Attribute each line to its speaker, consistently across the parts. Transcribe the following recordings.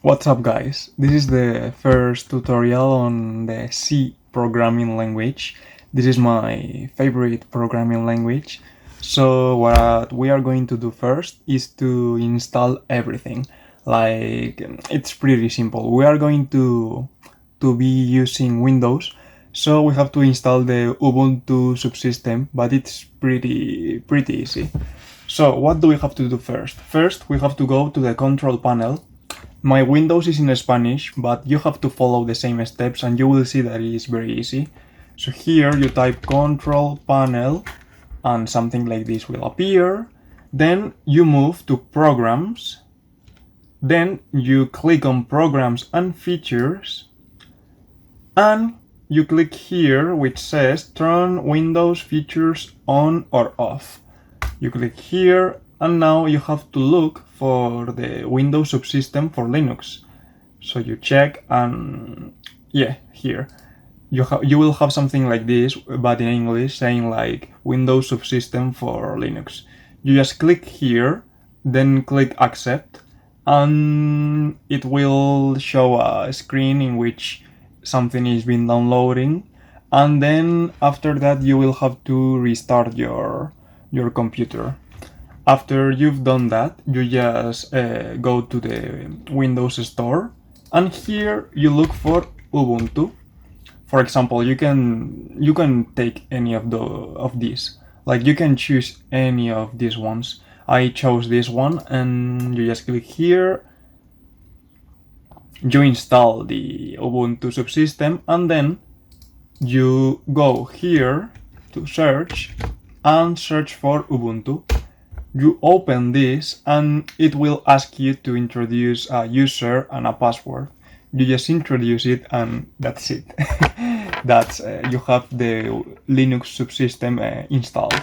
Speaker 1: What's up guys? This is the first tutorial on the C programming language. This is my favorite programming language. So what we are going to do first is to install everything. Like, it's pretty simple. We are going to be using Windows, so we have to install the Ubuntu subsystem, but it's pretty easy. So what do we have to do first? First, we have to go to the control panel. My Windows is in Spanish, but you have to follow the same steps and you will see that it is very easy. So here you type control panel and something like this will appear. Then you move to programs. Then you click on programs and features. And you click here which says turn Windows features on or off. You click here and now you have to look for the Windows subsystem for Linux. So you check and yeah, here you will have something like this, but in English, saying like Windows subsystem for Linux. You just click here, then click accept, and it will show a screen in which something is being downloading, and then after that you will have to restart your computer. After you've done that, you just go to the Windows Store, and here you look for Ubuntu. For example, you can take any of these. Like, you can choose any of these ones. I chose this one, and you just click here. You install the Ubuntu subsystem, and then you go here to search and search for Ubuntu. You open this and it will ask you to introduce a user and a password. You just introduce it and that's it. That's you have the Linux subsystem installed.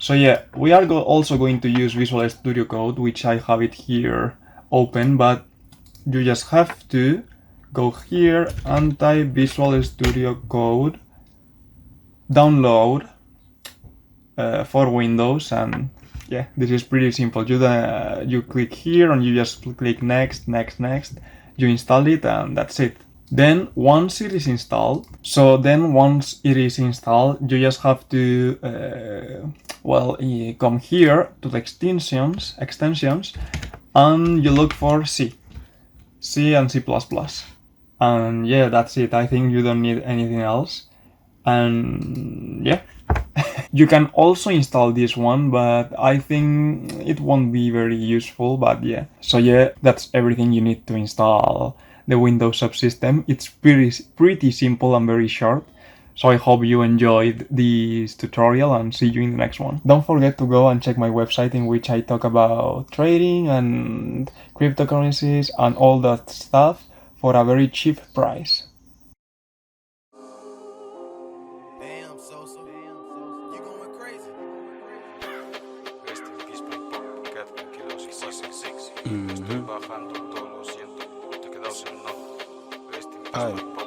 Speaker 1: So yeah, we are also going to use Visual Studio Code, which I have it here open, but you just have to go here and type Visual Studio Code download for Windows, and yeah, this is pretty simple. You click here and you just click next, you install it and that's it. Then once it is installed, you just have to come here to the extensions, and you look for C and C++. And yeah, that's it. I think you don't need anything else. And yeah. You can also install this one, but I think it won't be very useful, but yeah. So yeah, that's everything you need to install the Windows subsystem. It's pretty simple and very short. So I hope you enjoyed this tutorial and see you in the next one. Don't forget to go and check my website, in which I talk about trading and cryptocurrencies and all that stuff for a very cheap price.
Speaker 2: Estoy bajando todo, lo siento, te quedas en nada.